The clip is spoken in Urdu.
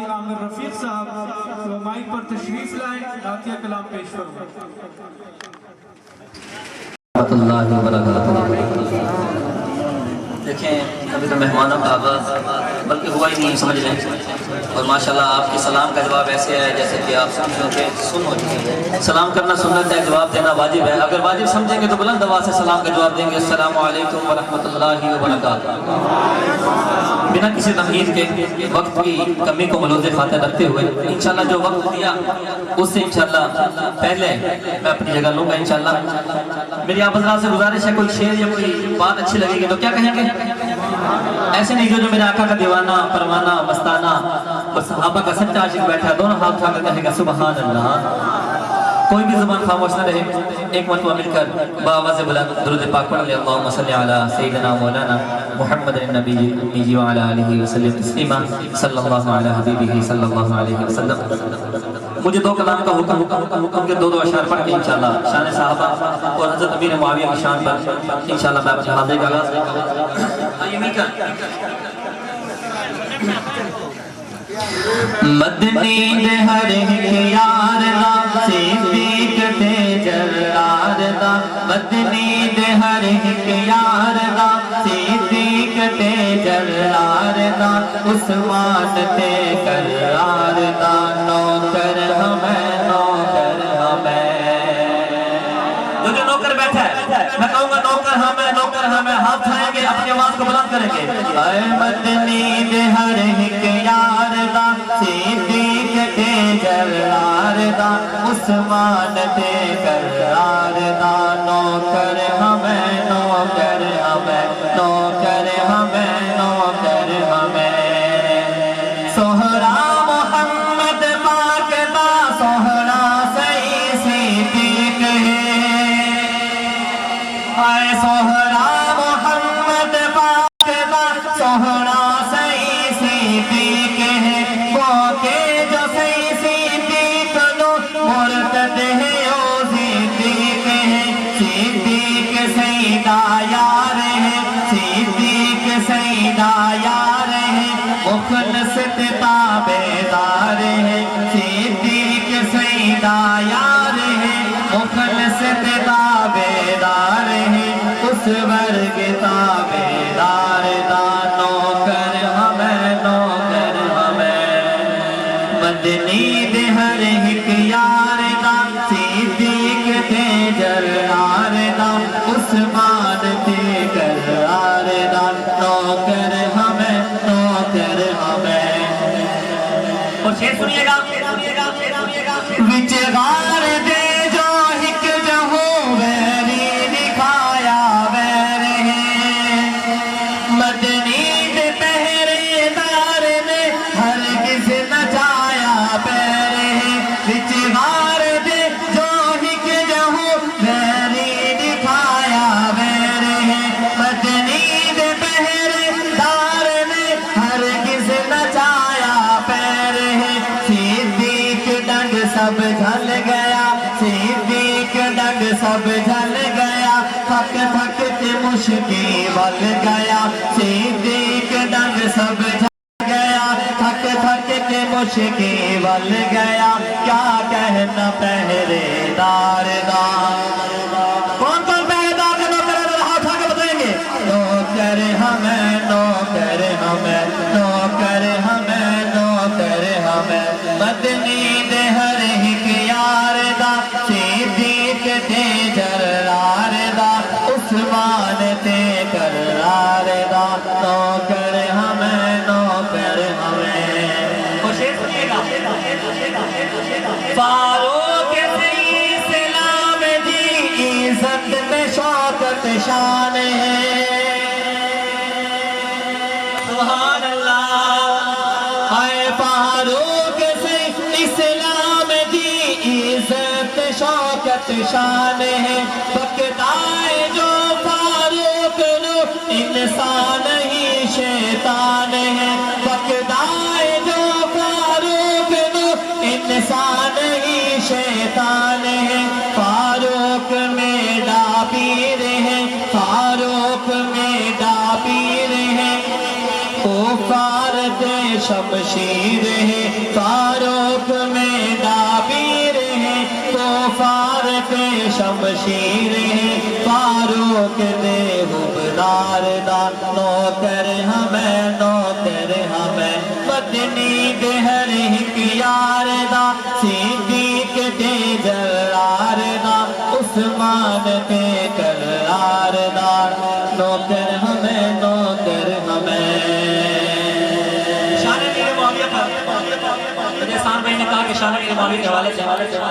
عامر رفیق صاحب وہ مائک پر تشریف لائیں، نعتیہ کلام پیش فرمائیں۔ اللہ وبرکاتہ۔ دیکھیں ابھی تو مہمانوں کا آغاز بلکہ ہوا ہی نہیں، سمجھ لیں، اور ماشاءاللہ آپ کے سلام کا جواب ایسے ہے جیسے کہ آپ سمجھو کہ سن ہو چکی ہے۔ سلام کرنا سنت ہے، جواب دینا واجب ہے۔ اگر واجب سمجھیں گے تو بلند آواز سے سلام کا جواب دیں گے، السلام علیکم ورحمۃ اللہ وبرکاتہ۔ بنا کسی تمہید کے وقت کی کمی کو ملحوظ خاطر رکھتے ہوئے انشاءاللہ جو وقت دیا اس سے انشاءاللہ پہلے میں اپنی جگہ لوں گا انشاءاللہ۔ میری آپ حضرات سے گزارش ہے، کوئی شعر یا کوئی بات اچھی لگے گی تو کیا کہیں گے؟ ایسے نہیں جو میرے آقا کا دیوانہ پروانہ مستانہ اور صحابہ کا سچا عاشق بیٹھا ہے دونوں ہاتھ اٹھا کر کہے گا سبحان اللہ۔ کوئی بھی زبان خاموش نہ رہے، ایک مرتبہ مل کر بآواز بلند درود پاک پڑھ لے، اللہم صلی علی سیدنا مولانا محمد النبی الامی وعلی آلہ وسلم تسلیما، صلی اللہ علی حبیبہ صلی اللہ علیہ وسلم۔ مجھے دو کلام کا حکم کے دو اشعار پڑھ کے انشاءاللہ شان صحابہ اور حضرت امیر معاویہ کی شان پر انشاءاللہ میں اپنے حاضری کا آغاز آئیے مل کر۔ مدنی دے ہر ایک یار دا صدیق تے جلال دا، مدنی دے ہر ایک یار دا صدیق تے جلال دا، عثمان تے کرار دا، نوکر ہمیں نوکر ہمیں۔ جو نوکر بیٹھا ہے میں کہوں گا نوکر ہمیں ہاتھ اٹھائیں گے، اپنی آواز کو بلند کریں گے۔ اے مدنی دے ہر ایک یار دا صدیق تے جلال دا، عثمان تے کرار دا، نوکر ہمیں نوکر ہمیں نوکر ہمیں نوکر ہمیں۔ سہرا محمد پاک دا سہرا سہی صدیق ہے، اے سہرا محمد پاک دا سہرا سہی صدیق ہے، وہ کہ جو سہی صدیق نو مرتد ہے او صدیق ہے، صدیق سیدہ یار ہے، صدیق سیدہ یار ہے، مخلص تابعدار ہے، صدیق سیدہ یار ہے، مخلص تابعدار ہے، اس ورگ تابعدار دا، نوکر ہمیں نوکر ہمیں۔ مدنی دے ہر ایک یار دا صدیق تے جلال دا، عثمان تے کرار دا، نوکر ہمیں نوکر ہمیں۔ اور شعر سنیے گا، وچ غار دے جو ہک جہوں ویری دکھایا ویر ہے، مدنی دے پہرے دار نے ہرگز نہ جایا پیر ہے، وچ غار دے جو ہک جہوں ویری دکھایا ویر ہے، مدنی دے پہرے دار نے ہرگز نہ جایا پیر ہے، صدیق ڈنگ سب جھل گیا، صدیق ڈنگ سب جھل گیا، تھک تھک کے مشکی بل گیا، صدیق ڈنگ سب جھل گیا، تھک تھک کے مشکی بل گیا، کیا کہنا پہرے دار دا۔ کون کون پہرے دار کا نوکر ہے؟ ہاتھ اٹھا کے بتائیں گے۔ نوکر ہمیں نوکر ہمیں نوکر ہمیں نوکر ہمیں، مدنی دے ہر ایک یار دا صدیق تے جلال دا، عثمان تے کرار دا، نوکر ہمیں نوکر ہمیں۔ وہ شعر سنیے گا، فاروق اسلام دی عزت میں شوکت شان ہے، سبحان اللہ۔ اے فاروق اسلام دی عزت شوکت شان ہے، بکدائے جو فاروق نو انسان ہی شیطان ہے، بکدائے جو فاروق نو انسان ہی شیطان ہے، فاروق میں ڈابیر ہے، فاروق میں ڈابیر ہے، کفار دے شمشیر ہے، شمشیر فاروق دے حبدار دا نوکر ہمیں نوکر ہمیں مدنی دے ہر ایک یار دا صدیق تے جلال دا عثمان تے کرار دا نوکر ہمیں نوکر ہمیں شان امیر معاویہ پر جیسے سان بھائی نے کہا کہ شان امیر معاویہ کے حوالے سے